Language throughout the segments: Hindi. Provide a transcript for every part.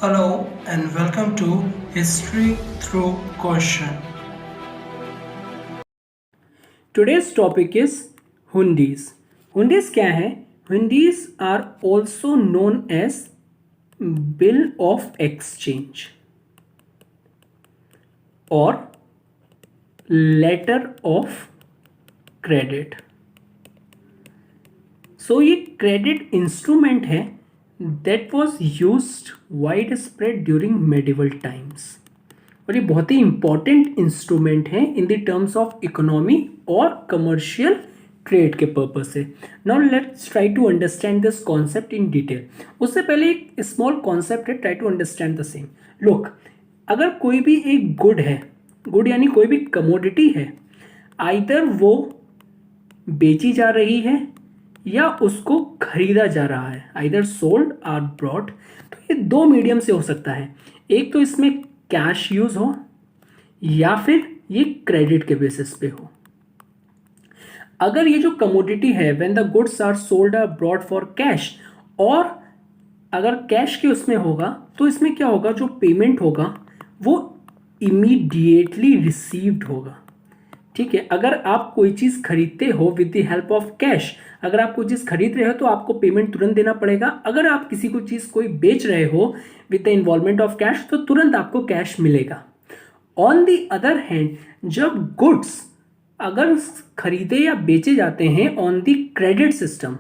Hello and welcome to History Through Question. Today's topic is Hundis. Hundis क्या है? Hundis are also known as Bill of Exchange or Letter of Credit. So ये क्रेडिट इंस्ट्रूमेंट है that was used widespread during medieval times. और ये बहुत ही इंपॉर्टेंट इंस्ट्रूमेंट है in the terms of economy और कमर्शियल ट्रेड के पर्पज से. Now let's try to understand this concept in detail. उससे पहले एक स्मॉल कॉन्सेप्ट है, try to understand the same. Look, अगर कोई भी एक गुड है, गुड यानी कोई भी कमोडिटी है, आइदर वो बेची जा रही है या उसको खरीदा जा रहा है, आइदर सोल्ड और ब्रॉट. तो ये दो मीडियम से हो सकता है. एक तो इसमें कैश यूज हो या फिर ये क्रेडिट के बेसिस पे हो. अगर ये जो कमोडिटी है when the goods are sold or brought for cash, और अगर कैश के उसमें होगा तो इसमें क्या होगा, जो पेमेंट होगा वो इमीडिएटली रिसीव्ड होगा. ठीक है, अगर आप कोई चीज खरीदते हो with the help of cash, अगर आप कोई चीज खरीद रहे हो तो आपको पेमेंट तुरंत देना पड़ेगा. अगर आप किसी को चीज कोई बेच रहे हो with the involvement of cash तो तुरंत आपको कैश मिलेगा. ऑन द अदर हैंड, जब गुड्स अगर खरीदे या बेचे जाते हैं ऑन द क्रेडिट सिस्टम,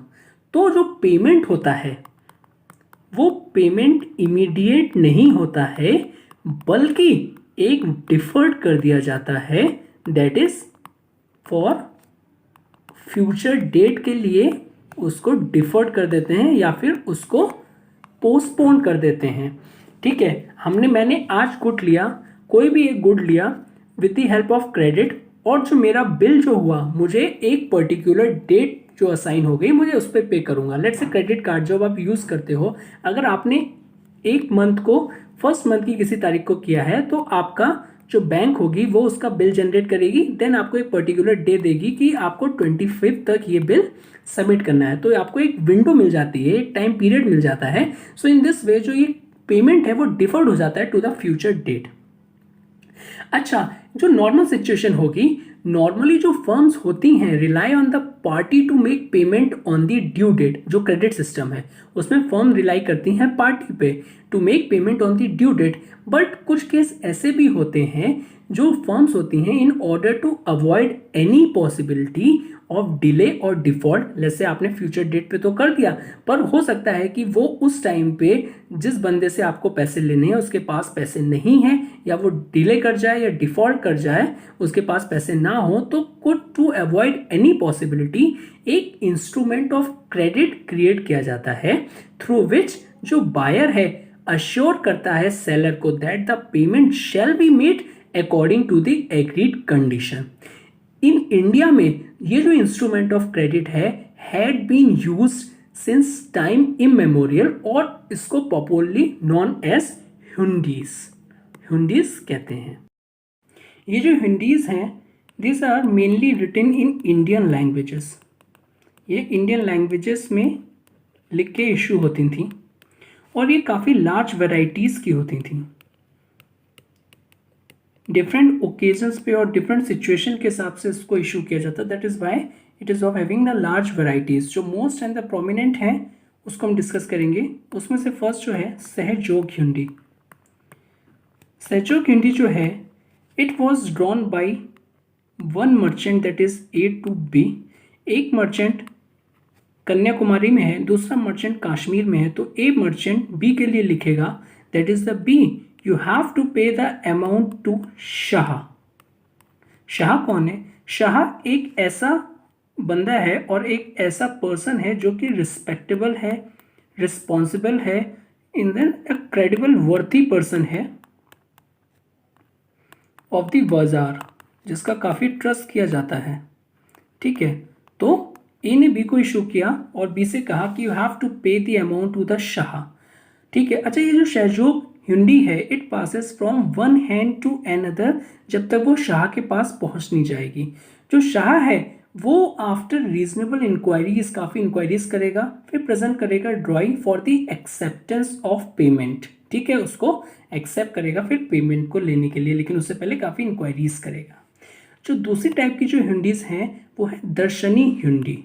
तो जो पेमेंट होता है वो पेमेंट इमीडिएट नहीं होता है, बल्कि एक डिफर्ड कर दिया जाता है. That is for future date के लिए उसको डिफर्ड कर देते हैं या फिर उसको पोस्टपोन कर देते हैं. ठीक है, मैंने आज गुड लिया, कोई भी एक गुड लिया with the help of credit, और जो मेरा बिल जो हुआ मुझे एक पर्टिकुलर डेट जो असाइन हो गई, मुझे उस पर पे करूंगा. लेट्स से क्रेडिट कार्ड जब आप यूज करते हो, अगर आपने एक मंथ को फर्स्ट मंथ की किसी तारीख को किया है तो आपका जो बैंक होगी वो उसका बिल जनरेट करेगी, देन आपको एक पर्टिकुलर डे देगी कि आपको 25 तक ये बिल सबमिट करना है. तो आपको एक विंडो मिल जाती है, एक टाइम पीरियड मिल जाता है. सो इन दिस वे जो ये पेमेंट है वो डिफर्ड हो जाता है टू द फ्यूचर डेट. अच्छा, जो नॉर्मल सिचुएशन होगी, नॉर्मली जो फर्म्स होती हैं rely on the party to make payment on the due date. जो क्रेडिट सिस्टम है उसमें फर्म रिलाई करती हैं पार्टी पे to make payment on the due date. But कुछ केस ऐसे भी होते हैं जो फर्म्स होती हैं in order to avoid any possibility of delay और डिफॉल्ट. जैसे आपने फ्यूचर डेट पे तो कर दिया, पर हो सकता है कि वो उस टाइम पे जिस बंदे से आपको पैसे लेने हैं उसके पास पैसे नहीं है, या वो डिले कर जाए या डिफॉल्ट कर जाए, उसके पास पैसे ना हो. तो could to avoid any possibility एक इंस्ट्रूमेंट ऑफ क्रेडिट क्रिएट किया जाता है, थ्रू विच जो बायर है अश्योर करता है सेलर को that the payment shall be made according to the agreed condition. In India में ये जो इंस्ट्रूमेंट ऑफ क्रेडिट है had been used since time immemorial, और इसको popularly known as hundis. Hundis कहते हैं. ये जो हुंडीज हैं this are mainly written in Indian languages. ये इंडियन लैंग्वेजेस में लिख के इशू होती थी, और ये काफ़ी लार्ज वैरायटीज़ की होती थी. डिफरेंट ओकेजन्स पे और डिफरेंट सिचुएशन के हिसाब से इसको इशू किया जाता है. That is why it is of having the large varieties. जो मोस्ट एंड द प्रोमिनेंट हैं उसको हम डिस्कस करेंगे. उसमें से फर्स्ट जो है सहजोग हुंडी. सहजोग हुंडी जो है it was drawn by one merchant, that is A to B. एक मर्चेंट कन्याकुमारी में है, दूसरा मर्चेंट कश्मीर में है. तो ए मर्चेंट बी के लिए लिखेगा that is the B, you have to pay the amount to Shah. Shah कौन है? शाह एक ऐसा बंदा है और एक ऐसा पर्सन है जो कि रिस्पेक्टेबल है, रिस्पॉन्सिबल है, in the credible worthy person है ऑफ द बाजार, जिसका काफ़ी ट्रस्ट किया जाता है. ठीक है, तो ए ने बी को इशू किया और बी से कहा कि you have to pay the amount to the shah. ठीक है. अच्छा, ये जो सहजोग हुंडी है it passes from one hand to another जब तक वो शाह के पास पहुंच नहीं जाएगी. जो शाह है वो आफ्टर रीजनेबल इंक्वायरीज, काफ़ी इंक्वायरीज करेगा, फिर प्रेजेंट करेगा drawing for the acceptance of payment. ठीक है, उसको एक्सेप्ट करेगा फिर पेमेंट को लेने के लिए, लेकिन उससे पहले काफ़ी इंक्वायरीज करेगा। जो दूसरी टाइप की जो हुंडीज हैं वो है दर्शनी हुंडी।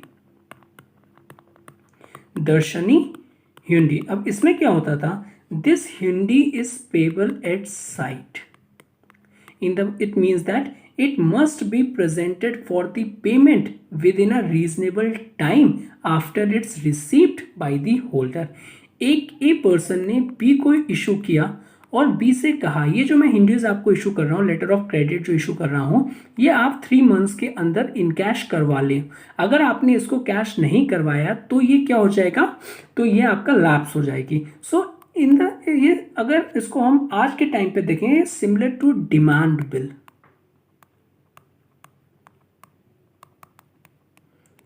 दर्शनी हुंडी, अब इसमें क्या होता था, दिस हुंडी is payable eight site it means that it must be presented for the payment within a reasonable time after it's received by the holder। एक ए पर्सन ने बी को इशू किया और बी से कहा ये जो मैं हिंडीज आपको इशू कर रहा हूँ, लेटर ऑफ क्रेडिट जो इशू कर रहा हूँ, ये आप 3 मंथ्स के अंदर इन कैश करवा लें। अगर आपने इसको कैश नहीं करवाया तो ये क्या हो जाएगा, तो ये आपका लैप्स हो जाएगी। सो इन द ये अगर इसको हम आज के टाइम पे देखें, सिमिलर टू डिमांड बिल,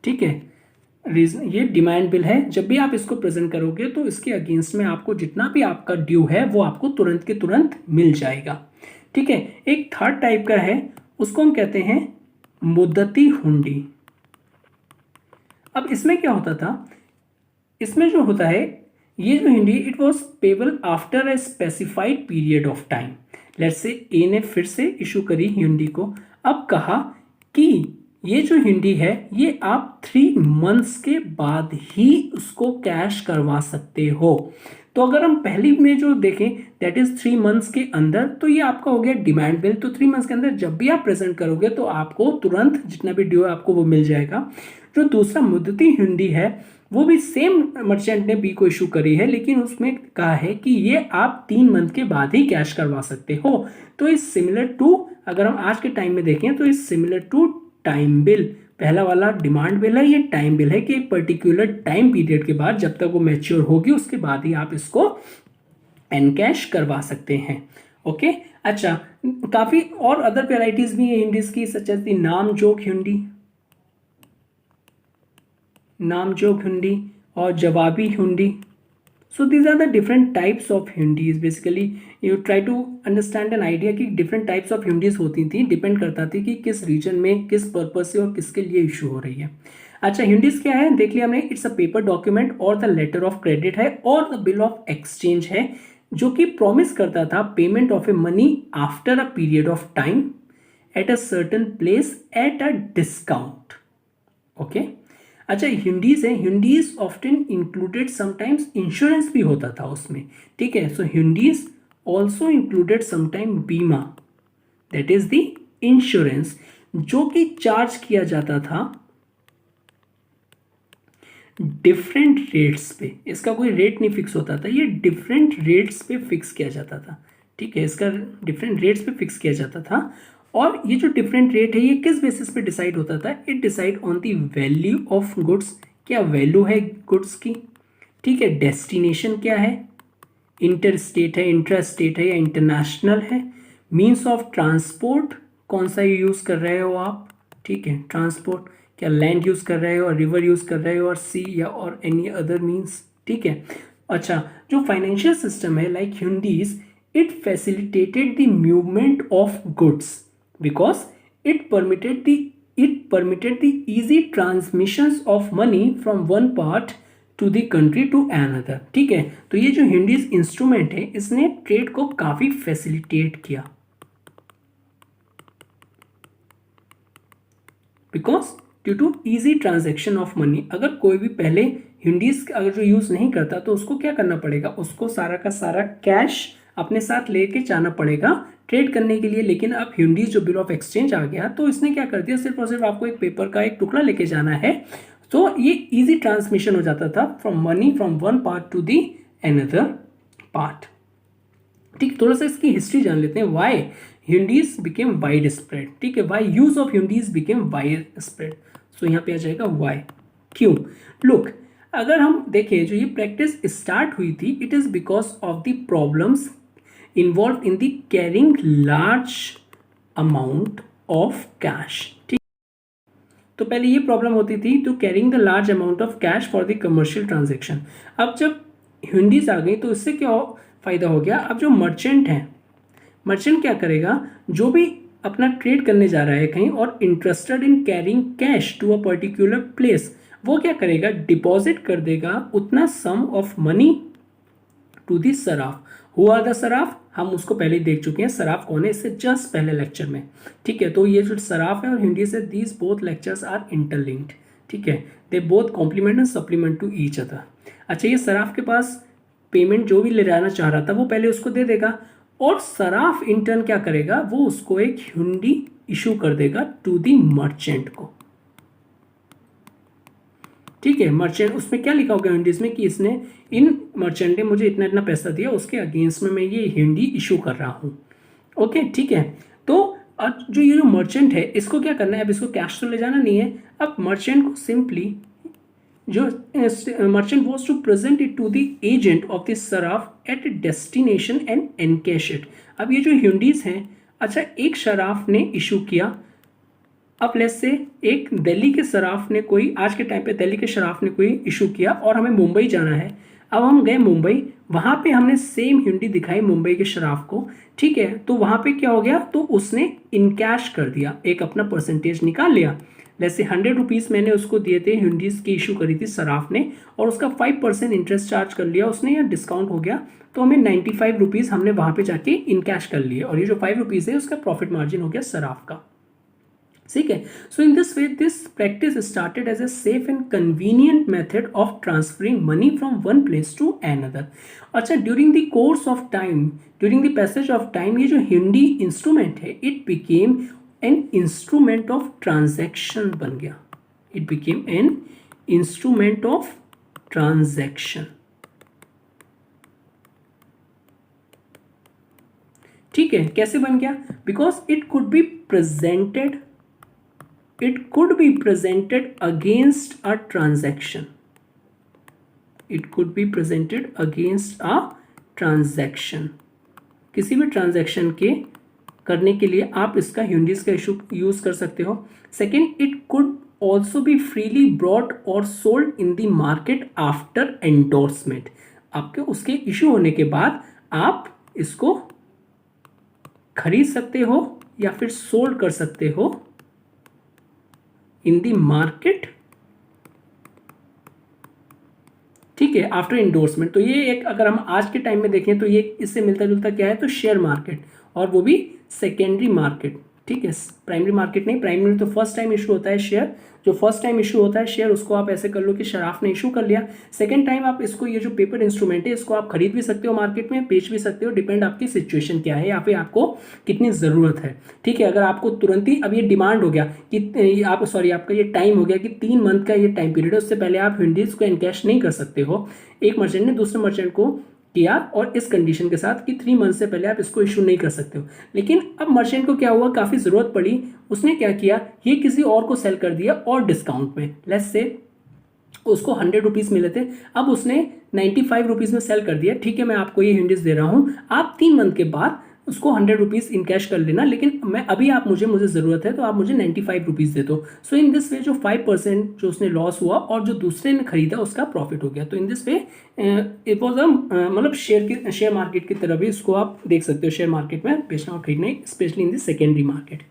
ठीक है। रीजन ये डिमांड बिल है, जब भी आप इसको प्रेजेंट करोगे तो इसके अगेंस्ट में आपको जितना भी आपका ड्यू है वो आपको तुरंत के तुरंत मिल जाएगा, ठीक है। एक थर्ड टाइप का है, उसको हम कहते हैं मुद्दती हुंडी। अब इसमें क्या होता था, इसमें जो होता है ये जो hundi it was payable after a specified period of time. Let's say a ने फिर से इशू करी हुंडी को, अब कहा कि ये जो हुंडी है ये आप 3 मंथ्स के बाद ही उसको कैश करवा सकते हो। तो अगर हम पहली में जो देखें दैट इज 3 मंथ्स के अंदर, तो ये आपका हो गया डिमांड बिल। तो 3 मंथ्स के अंदर जब भी आप प्रेजेंट करोगे तो आपको तुरंत जितना भी ड्यू है आपको वो मिल जाएगा। जो दूसरा मुद्दती हुंडी है वो भी सेम मर्चेंट ने बी को इशू करी है, लेकिन उसमें कहा है कि ये आप 3 मंथ के बाद ही कैश करवा सकते हो। तो इस सिमिलर टू, अगर हम आज के टाइम में देखें तो इस सिमिलर टू टाइम बिल। पहला वाला डिमांड बिल है, ये टाइम बिल है कि एक पर्टिकुलर टाइम पीरियड के बाद जब तक वो मैच्योर होगी उसके बाद ही आप इसको एनकैश करवा सकते हैं। ओके, अच्छा, काफी और अदर वेराइटीज भी है हुंडीज की, सच एज दी नाम जोक हुंडी, नाम जोक हुंडी और जवाबी हुंडी। So these are the different types of hundis। Basically you try to understand an idea कि different types of hundis होती थी, डिपेंड करता थी कि किस रीजन में किस पर्पज से और किसके लिए इशू हो रही है। अच्छा, hundis क्या है देख लिया हमने, इट्स अ पेपर डॉक्यूमेंट और द लेटर ऑफ क्रेडिट है और द बिल ऑफ एक्सचेंज है, जो कि प्रॉमिस करता था payment of a money after a period of time at a certain place at a discount. Okay, अच्छा, हुंडीज है, hundis often included sometimes insurance भी होता था उसमें, ठीक है। सो हुंडीज ऑल्सो इंक्लूडेड समटाइम बीमा, दैट इज द इंश्योरेंस, जो कि चार्ज किया जाता था डिफरेंट रेट्स पे। इसका कोई रेट नहीं फिक्स होता था, ये डिफरेंट रेट्स पे फिक्स किया जाता था, ठीक है। इसका डिफरेंट रेट्स पे फिक्स किया जाता था, और ये जो डिफरेंट रेट है ये किस बेसिस पे डिसाइड होता था, it decide on the value of goods, क्या वैल्यू है गुड्स की, ठीक है। डेस्टिनेशन क्या है, इंटर स्टेट है, इंट्रा स्टेट है या इंटरनेशनल है। मीन्स ऑफ ट्रांसपोर्ट, कौन सा यूज़ कर रहे हो आप, ठीक है। ट्रांसपोर्ट, क्या लैंड यूज़ कर रहे हो और रिवर यूज़ कर रहे हो और सी या और एनी अदर मीन्स, ठीक है। अच्छा, जो फाइनेंशियल सिस्टम है like hundis, it facilitated the movement of goods because it permitted the easy transmissions of money from one part to the country to another, ठीक है। तो ये जो हुंडीज इंस्ट्रूमेंट है इसने ट्रेड को काफी फैसिलिटेट किया, because due to easy transaction of money. अगर कोई भी पहले हुंडीज अगर जो यूज नहीं करता तो उसको क्या करना पड़ेगा, उसको सारा का सारा कैश अपने साथ लेके जाना पड़ेगा ट्रेड करने के लिए। लेकिन अब हुंडीज जो बिल ऑफ एक्सचेंज आ गया तो इसने क्या कर दिया, सिर्फ और सिर्फ आपको एक पेपर का एक टुकड़ा लेके जाना है, तो ये इजी ट्रांसमिशन हो जाता था from money from one part to the another part, ठीक। थोड़ा सा इसकी हिस्ट्री जान लेते हैं, why hundis became wide spread, ठीक है। Why use of hundis became wide spread, so यहाँ पे आ जाएगा व्हाई, क्यों। लुक, अगर हम देखें जो ये प्रैक्टिस स्टार्ट हुई थी, it is because of the problems involved in the carrying large amount of cash, ठीक। तो पहले ये प्रॉब्लम होती थी to carrying the large amount of cash for the commercial transaction. अब जब हुंडीज आ गई तो इससे क्या फायदा हो गया, अब जो मर्चेंट है, मर्चेंट क्या करेगा, जो भी अपना ट्रेड करने जा रहा है कहीं और interested in carrying cash to a particular place, वो क्या करेगा, डिपॉजिट कर देगा उतना sum of money to the saraf. हुआ द सराफ, हम उसको पहले ही देख चुके हैं, सराफ कौन है इससे जस्ट पहले लेक्चर में। ठीक है, तो ये जो सराफ है और हिंडीज है, these both lectures are interlinked. ठीक है, they both complement and supplement to each other. अच्छा, ये सराफ के पास पेमेंट जो भी ले जाना चाह रहा था वो पहले उसको दे देगा, और सराफ इंटर्न क्या करेगा, वो उसको एक हुंडी इशू कर देगा टू दी मर्चेंट को। ठीक है, मर्चेंट, उसमें क्या लिखा होगा हुंडीज में कि इसने, इन मर्चेंट ने मुझे इतना इतना पैसा दिया, उसके अगेंस्ट में मैं ये हुंडी इशू कर रहा हूँ। ओके, ठीक है। तो अब जो ये जो मर्चेंट है इसको क्या करना है, अब इसको कैश तो ले जाना नहीं है, अब मर्चेंट को सिंपली जो merchant was to present it to the agent of the sarraf at destination and encash it. अब ये जो हुंडीज हैं, अच्छा एक शराफ ने इशू किया, अब लेट्स से एक दिल्ली के शराफ ने कोई, आज के टाइम पे दिल्ली के शराफ ने कोई इशू किया और हमें मुंबई जाना है। अब हम गए मुंबई, वहाँ पे हमने सेम हुंडी दिखाई मुंबई के शराफ को। ठीक है, तो वहाँ पे क्या हो गया, तो उसने इनकैश कर दिया, एक अपना परसेंटेज निकाल लिया। जैसे 100 रुपीज़ मैंने उसको दिए थे, हुंडीज की इशू करी थी सराफ ने, और उसका 5% इंटरेस्ट चार्ज कर लिया उसने, या डिस्काउंट हो गया, तो हमें 95 रुपीज़ हमने वहाँ पे जाके इनकैश कर लिए, और ये जो 5 रुपीज़ है उसका प्रॉफिट मार्जिन हो गया सराफ का। ठीक है, so in this way this practice started as a safe and convenient method of transferring money from one place to another. अच्छा, during the course of time, during the passage of time, ये जो हुंडी इंस्ट्रूमेंट है, it became an instrument of transaction बन गया। It became an instrument of transaction. ठीक है, कैसे बन गया, because it could be presented, it could be presented against a transaction. It could be presented against a transaction. किसी भी ट्रांजैक्शन के करने के लिए आप इसका हुंडीज का इशू यूज कर सकते हो। Second, it could also be freely brought or sold in the market after endorsement. आपके उसके इशू होने के बाद आप इसको खरीद सकते हो या फिर सोल्ड कर सकते हो इन द मार्केट। ठीक है, आफ्टर इंडोर्समेंट। तो ये एक, अगर हम आज के टाइम में देखें तो ये इससे मिलता जुलता क्या है, तो शेयर मार्केट, और वो भी सेकेंडरी मार्केट। ठीक है, प्राइमरी मार्केट नहीं, प्राइमरी तो फर्स्ट टाइम इशू होता है शेयर, जो फर्स्ट टाइम इशू होता है शेयर उसको आप ऐसे कर लो कि शराफ ने इशू कर लिया। सेकंड टाइम आप इसको, ये जो पेपर इंस्ट्रूमेंट है इसको आप खरीद भी सकते हो मार्केट में, बेच भी सकते हो, डिपेंड आपकी सिचुएशन क्या है या फिर आपको कितनी ज़रूरत है। ठीक है, अगर आपको तुरंत ही, अब ये डिमांड हो गया कि आप, सॉरी, आपका ये टाइम हो गया कि 3 मंथ का ये टाइम पीरियड है, उससे पहले आप हुंडीज को एनकैश नहीं कर सकते हो। एक मर्चेंट ने दूसरे मर्चेंट को किया और इस कंडीशन के साथ कि 3 मंथ से पहले आप इसको इशू नहीं कर सकते हो। लेकिन अब मर्चेंट को क्या हुआ, काफ़ी ज़रूरत पड़ी, उसने क्या किया, ये किसी और को सेल कर दिया और डिस्काउंट में। लेट्स से उसको 100 रुपीज़ मिले थे, अब उसने 95 रुपीज़ में सेल कर दिया। ठीक है, मैं आपको ये हुंडीज दे रहा हूँ, आप 3 मंथ के बाद उसको 100 रुपीज़ इन कैश कर लेना, लेकिन मैं अभी आप मुझे ज़रूरत है तो आप मुझे 95 रुपीज़ दे दो। सो इन दिस वे जो 5% जो उसने लॉस हुआ और जो दूसरे ने खरीदा उसका प्रॉफिट हो गया। तो इन दिस वे इट वॉज मतलब शेयर मार्केट की तरह भी इसको आप देख सकते हो, शेयर मार्केट में बेचना और खरीदना, specially in the secondary market.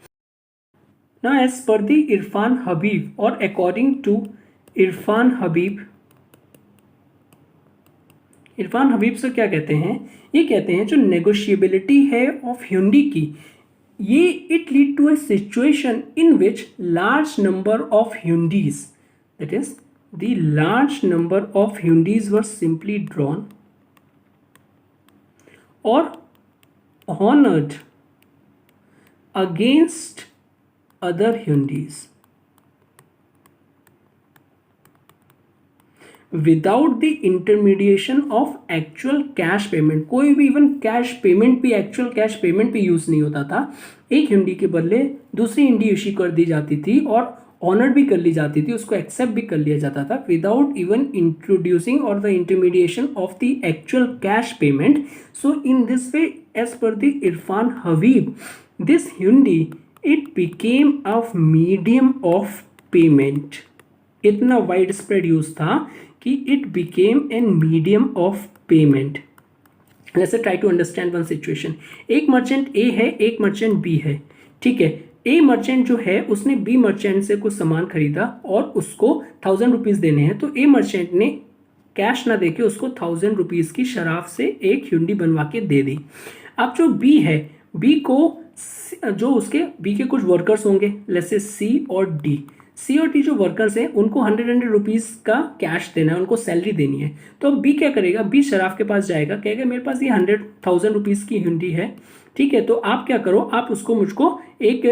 Now as per the Irfan Habib, और अकॉर्डिंग टू इरफान हबीब, इरफान हबीब से क्या कहते हैं, ये कहते हैं जो नेगोशिएबिलिटी है ऑफ हुंडी की, ये it lead to a situation in which large number of hundis, that is the large number of hundis were simply drawn or honoured against other hundis without the intermediation of actual cash payment. कोई भी इवन कैश पेमेंट भी, एक्चुअल कैश पेमेंट भी यूज नहीं होता था। एक हुंडी के बदले दूसरी हुंडी इशू कर दी जाती थी और ऑनर भी कर ली जाती थी, उसको एक्सेप्ट भी कर लिया जाता था without even introducing or the intermediation of the actual cash payment. So in this way, as per the Irfan Habib, this hundi it became a medium of payment. इतना वाइड स्प्रेड यूज था कि it became an medium of payment. जैसे try to understand one situation, एक मर्चेंट ए है, एक मर्चेंट बी है। ठीक है, ए मर्चेंट जो है उसने बी मर्चेंट से कुछ सामान खरीदा और उसको 1000 रुपीज़ देने हैं, तो ए मर्चेंट ने कैश ना देके उसको 1000 रुपीज़ की शराब से एक हुंडी बनवा के दे दी। अब जो बी है, बी को जो उसके बी के कुछ वर्कर्स होंगे, जैसे सी और डी। सी और डी जो वर्कर्स हैं उनको 100 रुपीज़ का कैश देना है, उनको सैलरी देनी है। तो अब बी क्या करेगा, बी शराफ के पास जाएगा, कहेगा मेरे पास ये 100,000 रुपीज़ की हुंडी है, ठीक है, तो आप क्या करो, आप उसको मुझको एक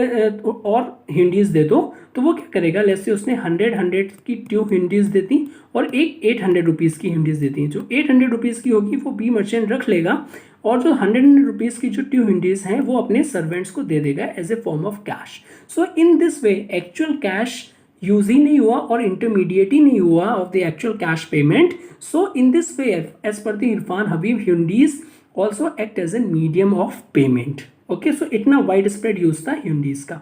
और हुंडीज़ दे दो। तो वो क्या करेगा, जैसे उसने 100 की 2 हुंडीज़ देती और एक 800 रुपीज़ की हुंडीज़ देती। जो 800 रुपीज़ की होगी वो बी मर्चेंट रख लेगा और जो 100 रुपीज़ की जो 2 हुंडीज़ हैं वो अपने सर्वेंट्स को दे देगा as a form of cash. So in this way actual cash use ही नहीं हुआ और इंटरमीडिएट ही नहीं हुआ of the actual cash payment. So in this way as per the Irfan Habib, hundis also act as a medium of payment. Okay, so इतना वाइड स्प्रेड यूज था हुंडीज का।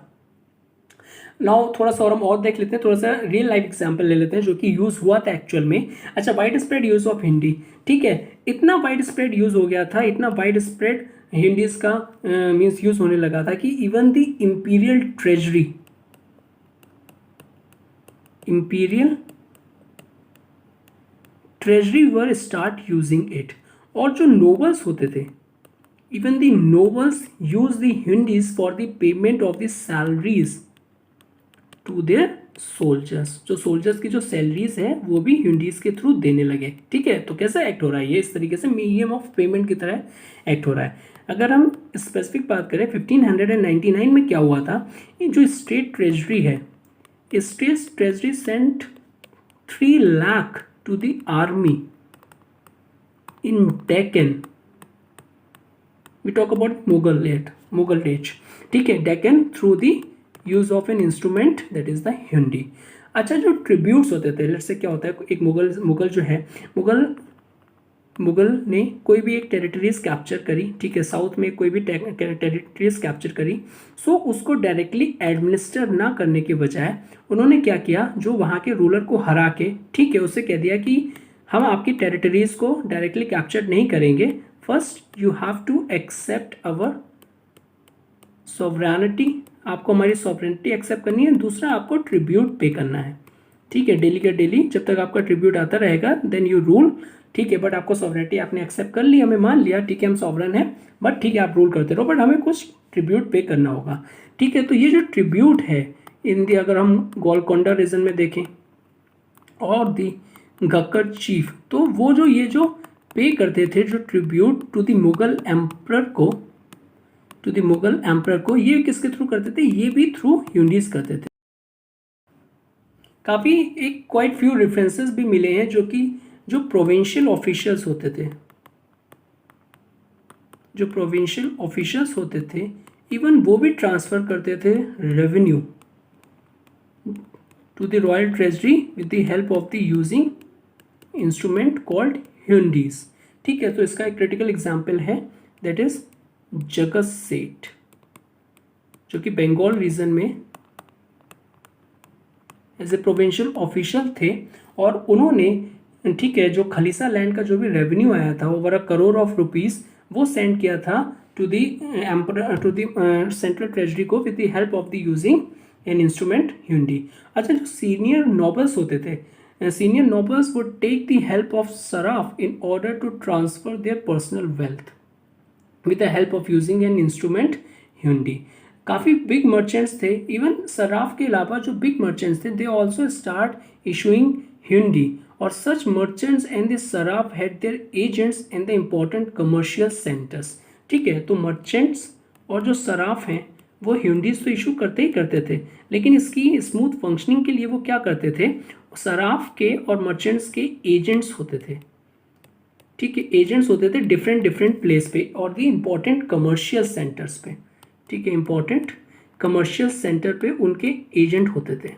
नाउ थोड़ा सा और हम और देख लेते हैं, थोड़ा सा रियल लाइफ एग्जांपल ले लेते हैं जो कि यूज हुआ था एक्चुअल में। अच्छा, wide spread use of Hindi, ठीक है, इतना वाइड स्प्रेड यूज हो गया था, इतना वाइड स्प्रेड हिंदीज का मीन्स यूज होने लगा था कि even the imperial treasury were start using it. और जो नोबल्स होते थे, even the nobles use the hundis for the payment of the salaries to their soldiers. जो सोल्जर्स की जो सैलरीज है वो भी हिंदीज के थ्रू देने लगे, ठीक है। तो कैसा एक्ट हो रहा है ये, इस तरीके से मीडियम ऑफ पेमेंट की तरह एक्ट हो रहा है। अगर हम स्पेसिफिक बात करें 1599 में क्या हुआ था, ये जो स्टेट ट्रेजरी है, state treasury sent 3 lakh to the army in Deccan. We talk about Mughal age, ठीक है, Deccan through the use of an instrument that is the hundi. अच्छा, जो ट्रिब्यूट्स होते थे, लेट्स से क्या होता है, एक मुगल जो है, मुगल ने कोई भी एक टेरिटरीज कैप्चर करी, ठीक है, साउथ में कोई भी टेरिटरीज कैप्चर करी, सो उसको डायरेक्टली एडमिनिस्टर ना करने के बजाय उन्होंने क्या किया, जो वहाँ के रूलर को हरा के, ठीक है, उससे कह दिया कि हम आपकी टेरिटरीज को डायरेक्टली कैप्चर नहीं करेंगे, first you have to accept our sovereignty, आपको हमारी सॉवरेनिटी एक्सेप्ट करनी है, दूसरा आपको ट्रिब्यूट पे करना है, ठीक है, डेली का डेली जब तक आपका ट्रिब्यूट आता रहेगा देन यू रूल, ठीक है, बट आपको सॉवरेनिटी आपने एक्सेप्ट कर ली, हमें मान लिया, ठीक है, हम सॉवरन है, बट ठीक है आप रूल करते रहो, बट हमें कुछ ट्रिब्यूट पे करना होगा, ठीक है। तो ये जो ट्रिब्यूट है इन दी, अगर हम गोलकोंडा रीजन में देखें और दी गक्कर चीफ, तो वो जो ये जो पे करते थे जो tribute to the Mughal emperor को, ये किसके थ्रू करते थे, ये भी थ्रू हुंडीज करते थे। काफ़ी एक क्वाइट फ्यू रेफरेंसेस भी मिले हैं जो कि जो प्रोविंशियल ऑफिशियल्स होते थे, इवन वो भी ट्रांसफ़र करते थे revenue to the royal treasury with the help of the using instrument called hundis, ठीक है। तो इसका एक क्रिटिकल एग्जाम्पल है दैट इज जगत सेठ, जो कि बंगाल रीजन में एज ए प्रोविंशियल ऑफिशियल थे, और उन्होंने, ठीक है, जो खलीसा लैंड का जो भी रेवेन्यू आया था ओवर 1 करोड़ ऑफ रुपीज़ वो सेंड किया था to the emperor, to the central treasury को with the help of the using an instrument hundi. अच्छा, जो सीनियर नोबल्स होते थे, senior nobles would take the help of saraf in order to transfer their personal wealth with the help of using an instrument hundi. काफ़ी बिग मर्चेंट्स थे, इवन सराफ के अलावा जो बिग मर्चेंट्स थे they also start issuing hundi, और such merchants and the saraf had their agents in the important commercial centres, ठीक है। तो मर्चेंट्स और जो सराफ हैं वो हुंडीज तो इशू करते ही करते थे, लेकिन इसकी स्मूथ फंक्शनिंग के लिए वो क्या करते थे, सराफ के और मर्चेंट्स के एजेंट्स होते थे, ठीक है, एजेंट्स होते थे डिफरेंट प्लेस पे और दी इम्पॉर्टेंट कमर्शियल सेंटर्स पे, ठीक है, इम्पॉर्टेंट कमर्शियल सेंटर पे उनके एजेंट होते थे।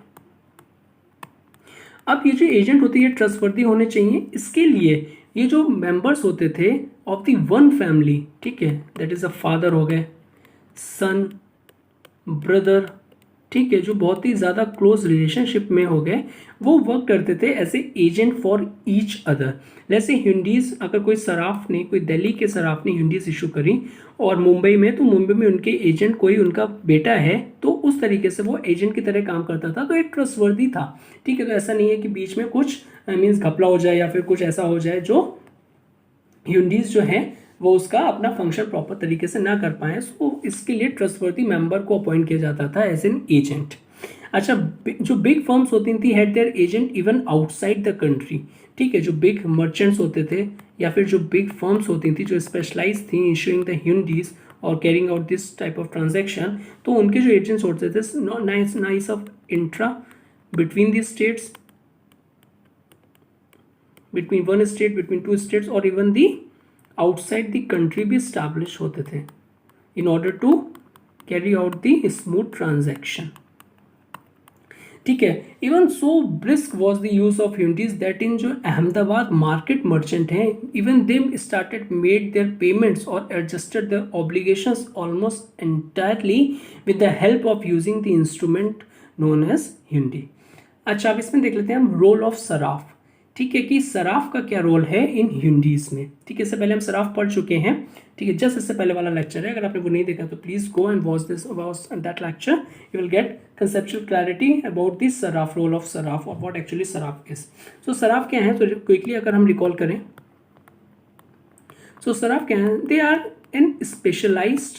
अब ये जो एजेंट होते हैं ये ट्रस्टवर्दी होने चाहिए, इसके लिए ये जो मेंबर्स होते थे ऑफ द वन फैमिली, ठीक है, दैट इज अ फादर हो गए, सन, ब्रदर, ठीक है, जो बहुत ही ज़्यादा क्लोज रिलेशनशिप में हो गए, वो वर्क करते थे as a agent for each other. जैसे हुंडीज, अगर कोई सराफ ने, कोई दिल्ली के सराफ ने हुंडीज इशू करी और मुंबई में, तो मुंबई में उनके एजेंट कोई उनका बेटा है, तो उस तरीके से वो एजेंट की तरह काम करता था, तो एक ट्रस्टवर्दी था। ठीक है, तो ऐसा नहीं है कि बीच में कुछ मीन्स घपला हो जाए या फिर कुछ ऐसा हो जाए जो ह्यूंडीज जो है वो उसका अपना फंक्शन प्रॉपर तरीके से ना कर पाए। सो इसके लिए ट्रस्टवर्दी मेंबर को अपॉइंट किया जाता था एज एन एजेंट। अच्छा, जो बिग फर्म्स होती थी had there agent even outside the country. ठीक है, जो बिग मर्चेंट्स होते थे या फिर जो बिग फर्म्स होती थी जो स्पेशलाइज थी इशूइंग द ह्यूंडीज और carrying out this type of transaction, तो उनके जो एजेंट्स होते थे nice of intra between the states, between one state, between two states और even the outside the country भी स्टैब्लिश होते थे in order to carry out the smooth transaction. ठीक है, even so brisk was the use of hundis that in जो अहमदाबाद मार्केट मर्चेंट हैं even them started made their payments और adjusted their obligations almost entirely with the help of using the instrument known as hundi. अच्छा, अब इसमें देख लेते हैं हम रोल ऑफ सराफ। ठीक है, कि सराफ का क्या रोल है इन ह्यूंडीज में। ठीक है, इससे पहले हम सराफ पढ़ चुके हैं। ठीक है, जस्ट इससे पहले वाला लेक्चर है, अगर आपने वो नहीं देखा तो please go and watch that lecture, you will get conceptual clarity about this sarraf, role of sarraf और what actually sarraf is. So sarraf क्या है, तो क्विकली अगर हम रिकॉल करें, सो सराफ क्या है, they are an specialized,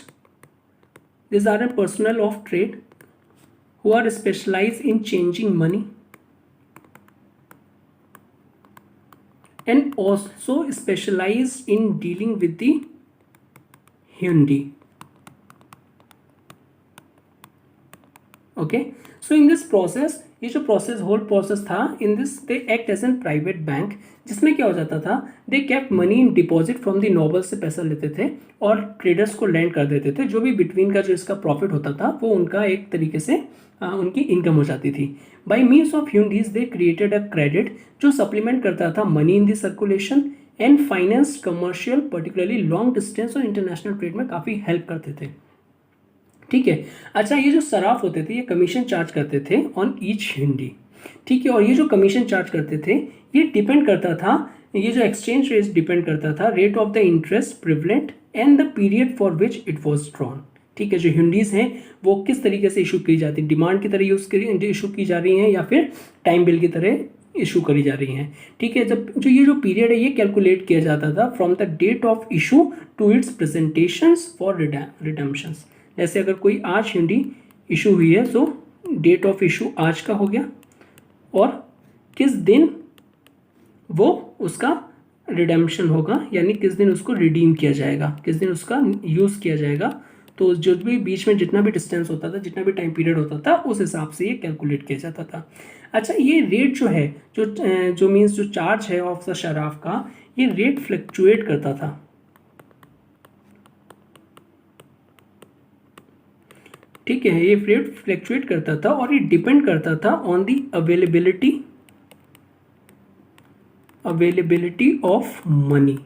this are a personal of trade who are specialized in changing money and also specialized in dealing with the hundi. Okay, so in this process, ये जो प्रोसेस होल प्रोसेस था, in this they act as an private bank, जिसमें क्या हो जाता था, they kept money in deposit from the noble से पैसा लेते थे और ट्रेडर्स को लैंड कर देते थे। जो भी बिटवीन का जो इसका प्रॉफिट होता था वो उनका एक तरीके से उनकी इनकम हो जाती थी। By means of hundis they created a credit जो सप्लीमेंट करता था money in the circulation and finance commercial particularly long distance और इंटरनेशनल ट्रेड में काफ़ी हेल्प करते थे। ठीक है, अच्छा, ये जो सराफ होते थे ये कमीशन चार्ज करते थे ऑन ईच ह्यूंडी। ठीक है, और ये जो कमीशन चार्ज करते थे ये डिपेंड करता था, ये जो एक्सचेंज रेट डिपेंड करता था rate of the interest prevalent and the period for which it was drawn. ठीक है, जो ह्यूंडीज हैं वो किस तरीके से इशू की जाती है, डिमांड की तरह इशू की जा रही हैं या फिर टाइम बिल की तरह इशू करी जा रही हैं। ठीक है, जब जो ये जो पीरियड है ये कैलकुलेट किया जाता था from the date of issue to its presentations for redemptions. जैसे अगर कोई आज ह्यूंडी इशू हुई है तो डेट ऑफ इशू आज का हो गया और किस दिन वो उसका रिडेम्पशन होगा, यानी किस दिन उसको रिडीम किया जाएगा, किस दिन उसका यूज़ किया जाएगा। तो जो भी बीच में जितना भी डिस्टेंस होता था, जितना भी टाइम पीरियड होता था, उस हिसाब से ये कैलकुलेट किया जाता था। अच्छा, ये रेट जो है जो मीन्स जो चार्ज है ऑफ द शराफ का, ये रेट फ्लक्चुएट करता था। ठीक है, ये रेट फ्लक्चुएट करता था और ये डिपेंड करता था on the availability of money.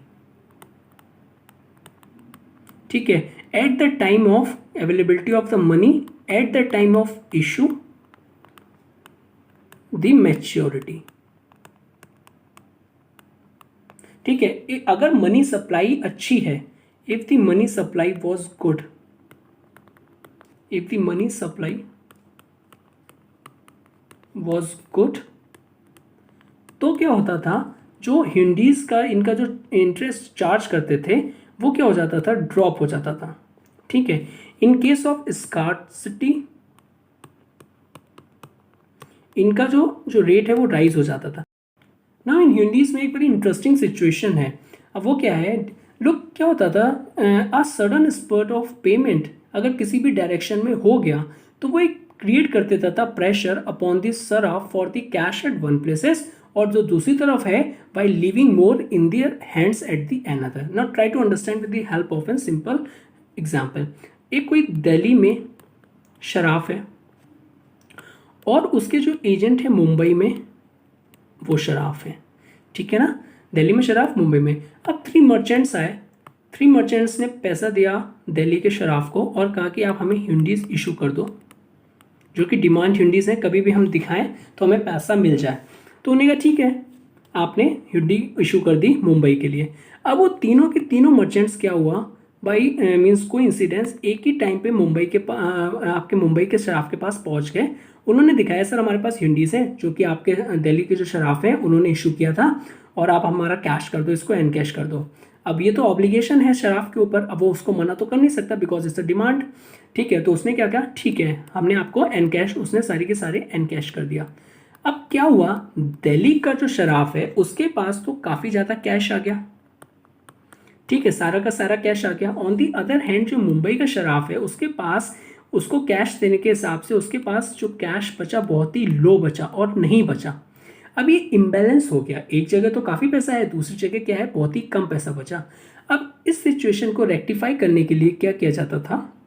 ठीक है, at the time of availability of the money at the time of issue the maturity. ठीक है, अगर मनी सप्लाई अच्छी है, if the money supply was good, if the money supply was good, तो क्या होता था, जो ह्यूंडीज का इनका जो इंटरेस्ट चार्ज करते थे वो क्या हो जाता था, ड्रॉप हो जाता था। ठीक है, इन केस ऑफ स्कार्सिटी इनका जो रेट है वो राइज हो जाता था। ना इन ह्यूंडीज में एक बड़ी इंटरेस्टिंग सिचुएशन है। अब वो क्या है, लुक क्या होता था, a sudden spurt of payment अगर किसी भी डायरेक्शन में हो गया तो वो एक क्रिएट कर देता था pressure upon this sarraf for the cash at one places, और जो दूसरी तरफ है by leaving more in their hands at the another. Now try to understand with the help of an simple example. एक कोई दिल्ली में शराफ है और उसके जो एजेंट है मुंबई में वो शराफ है। ठीक है ना, दिल्ली में शराफ, मुंबई में। अब 3 मर्चेंट्स आए, 3 मर्चेंट्स ने पैसा दिया दिल्ली के शराफ को और कहा कि आप हमें ह्यूंडीज इशू कर दो, जो कि डिमांड ह्यूंडीज हैं, कभी भी हम दिखाएं तो हमें पैसा मिल जाए। तो उन्होंने कहा ठीक है, आपने ह्यूंडी इशू कर दी मुंबई के लिए। अब वो तीनों के तीनों मर्चेंट्स क्या हुआ, बाई मीन्स को इंसिडेंस एक ही टाइम पे मुंबई के आपके मुंबई के शराफ के पास पहुंच गए। उन्होंने दिखाया सर हमारे पास हिंडीज हैं जो कि आपके दिल्ली के जो शराफ हैं उन्होंने इशू किया था, और आप हमारा कैश कर दो, इसको एनकैश कर दो। अब ये तो ऑब्लिगेशन है शराफ के ऊपर, अब वो उसको मना तो कर नहीं सकता बिकॉज इट्स अ डिमांड। ठीक है, तो उसने क्या कहा, ठीक है हमने आपको एनकैश, उसने सारे के सारे एनकैश कर दिया। अब क्या हुआ, दिल्ली का जो शराफ है उसके पास तो काफ़ी ज़्यादा कैश आ गया। ठीक है, सारा का सारा कैश आ गया। ऑन दी अदर हैंड जो मुंबई का शराफ है उसके पास, उसको कैश देने के हिसाब से उसके पास जो कैश बचा बहुत ही लो बचा और नहीं बचा। अब ये इम्बैलेंस हो गया, एक जगह तो काफ़ी पैसा है, दूसरी जगह क्या है, बहुत ही कम पैसा बचा। अब इस सिचुएशन को रेक्टिफाई करने के लिए क्या किया जाता था,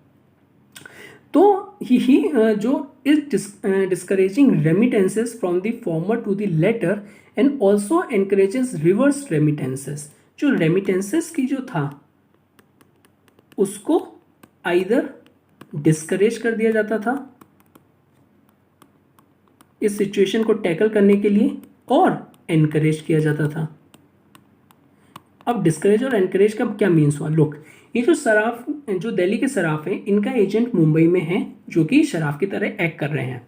तो ही जो is discouraging remittances from the former to the latter and also encourages reverse remittances. जो रेमिटेंसेस की जो था उसको आइदर डिस्करेज कर दिया जाता था इस सिचुएशन को टैकल करने के लिए, और एनकरेज किया जाता था। अब डिस्करेज और एनकरेज का क्या मीन्स हुआ, लुक ये जो शराफ, जो दिल्ली के शराफ हैं इनका एजेंट मुंबई में है जो कि शराफ की तरह एक्ट कर रहे हैं।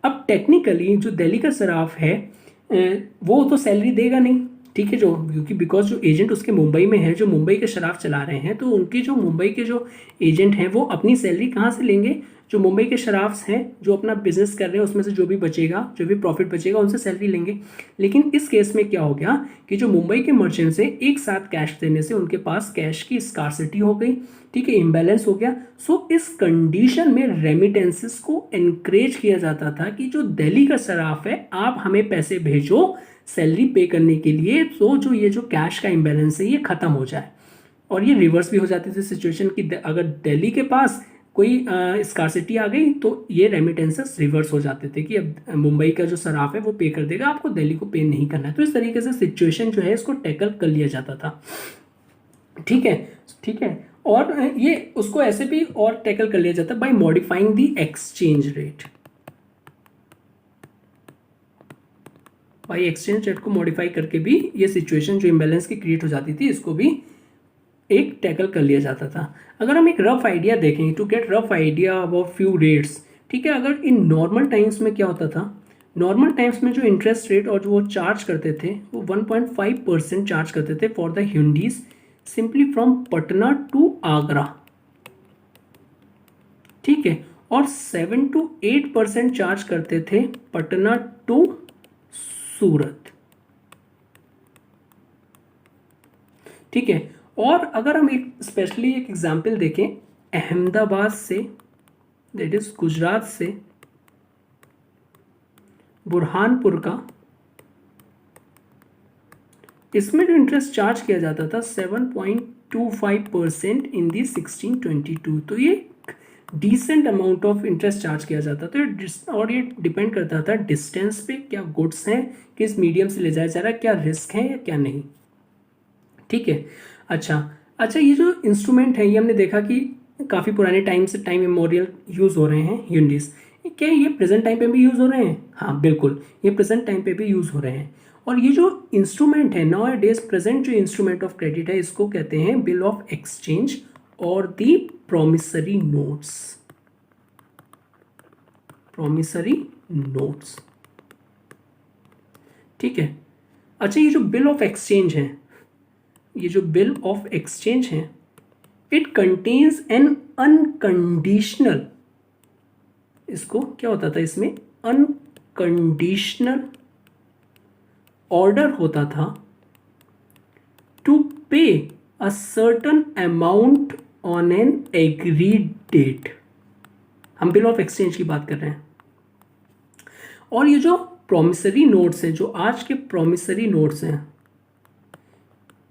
अब टेक्निकली जो दिल्ली का शराफ है वो तो सैलरी देगा नहीं, ठीक है, जो क्योंकि बिकॉज जो एजेंट उसके मुंबई में है, जो मुंबई के शराफ चला रहे हैं, तो उनकी जो मुंबई के जो एजेंट हैं वो अपनी सैलरी कहाँ से लेंगे, जो मुंबई के शराफ्स हैं जो अपना बिजनेस कर रहे हैं उसमें से जो भी बचेगा, जो भी प्रॉफिट बचेगा उनसे सैलरी लेंगे। लेकिन इस केस में क्या हो गया कि जो मुंबई के मर्चेंट से एक साथ कैश देने से उनके पास कैश की स्कार्सिटी हो गई, ठीक है, इम्बैलेंस हो गया। सो इस कंडीशन में रेमिटेंसेस को एनकरेज किया जाता था कि जो दिल्ली का शराफ है आप हमें पैसे भेजो सैलरी पे करने के लिए, तो जो ये जो कैश का इम्बैलेंस है ये खत्म हो जाए। और ये रिवर्स भी हो जाती थी सिचुएशन की, अगर दिल्ली के पास कोई स्कार्सिटी आ गई तो ये रेमिटेंसेस रिवर्स हो जाते थे कि अब मुंबई का जो शराफ है वो पे कर देगा, आपको दिल्ली को पे नहीं करना है। तो इस तरीके से सिचुएशन जो है इसको टैकल कर लिया जाता था। ठीक है, ठीक है, और ये उसको ऐसे भी और टैकल कर लिया जाता है by modifying the exchange rate. By exchange rate को मॉडिफाई करके भी ये सिचुएशन जो इम्बैलेंस की क्रिएट हो जाती थी इसको भी एक टैकल कर लिया जाता था। अगर हम एक रफ आइडिया देखें, to get rough idea about few rates, ठीक है, अगर इन नॉर्मल टाइम्स में क्या होता था, नॉर्मल टाइम्स में जो इंटरेस्ट रेट और जो वो चार्ज करते थे वो 1.5% चार्ज करते थे for the hundis simply from Patna to Agra. ठीक है, और 7 to 8% चार्ज करते थे पटना टू सूरत। ठीक है, और अगर हम एक स्पेशली एक एग्जांपल देखें अहमदाबाद से, दैट इज गुजरात से बुरहानपुर का, इसमें जो इंटरेस्ट चार्ज किया जाता था 7.25% इन दी 1622। तो ये decent amount of interest charge किया जाता था, और ये डिपेंड करता था डिस्टेंस पे, क्या गुड्स हैं, किस मीडियम से ले जाया जा रहा है, क्या रिस्क है या क्या नहीं। ठीक है, अच्छा ये जो इंस्ट्रूमेंट है ये हमने देखा कि काफ़ी पुराने टाइम से, टाइम मेमोरियल यूज़ हो रहे हैं यूनिस। क्या ये प्रेजेंट टाइम पे भी यूज़ हो रहे हैं? हाँ बिल्कुल, ये प्रेजेंट टाइम पे भी यूज़ हो रहे हैं। और ये जो इंस्ट्रूमेंट है नाउ डेज प्रेजेंट जो इंस्ट्रूमेंट ऑफ क्रेडिट है इसको कहते हैं बिल ऑफ एक्सचेंज और दी प्रॉमिसरी नोट्स। प्रॉमिसरी नोट्स, ठीक है। अच्छा, ये जो बिल ऑफ एक्सचेंज है, ये जो बिल ऑफ एक्सचेंज है, इट कंटेन्स एन अनकंडीशनल, इसको क्या होता था, इसमें अनकंडीशनल ऑर्डर होता था to pay a certain amount on an agreed date. हम बिल ऑफ एक्सचेंज की बात कर रहे हैं। और ये जो प्रॉमिसरी नोट्स हैं, जो आज के प्रॉमिसरी नोट्स हैं,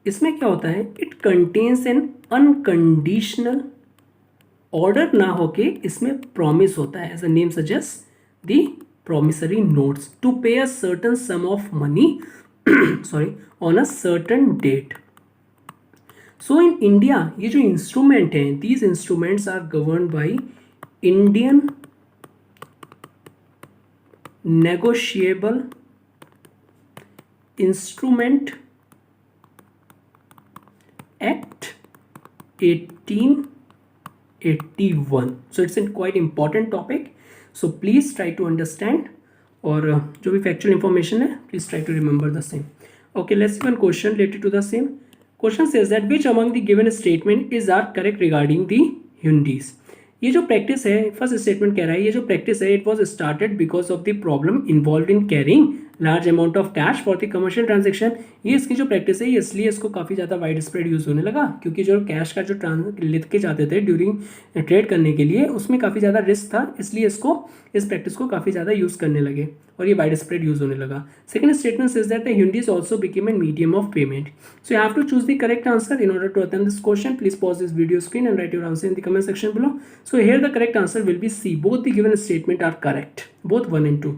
इसमें क्या होता है, it contains an unconditional order ना होके इसमें प्रॉमिस होता है, as a name suggest, the promissory notes to pay a certain sum of money sorry on a certain date. So in India ये जो इंस्ट्रूमेंट हैं, these instruments are govern by Indian negotiable instrument act 1881. So it's a quite important topic. So please try to understand. और जो भी फैक्चुअल इंफॉर्मेशन है please try to remember the same. Okay, let's see one question related to the same. Question says that which among the given statement is are correct regarding the Hyundais. ये जो प्रैक्टिस है, फर्स्ट स्टेटमेंट कह रहा है ये जो प्रैक्टिस है it was started because of the problem involve in carrying large amount of cash for the commercial transaction. ये इसकी जो प्रैक्टिस है ये इसलिए इसको काफ़ी ज़्यादा वाइड स्प्रेड यूज़ होने लगा क्योंकि जो कैश का जो लेके जाते थे ड्यूरिंग ट्रेड करने के लिए उसमें काफ़ी ज़्यादा रिस्क था, इसलिए इस प्रैक्टिस को काफ़ी ज़्यादा यूज़ करने लगे और ये वाइड स्प्रेड यूज़ होने लगा. Second statement is that the Hyundais also became a medium of payment. So you have to choose the correct answer. In order to attempt this question, please pause this video screen and write your answer in the comment section below. So here the correct answer will be C. Both the given statement are correct. Both 1 and 2.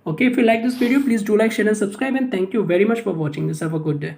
Okay, if you like this video, please do like, share and subscribe, and thank you very much for watching this. Have a good day.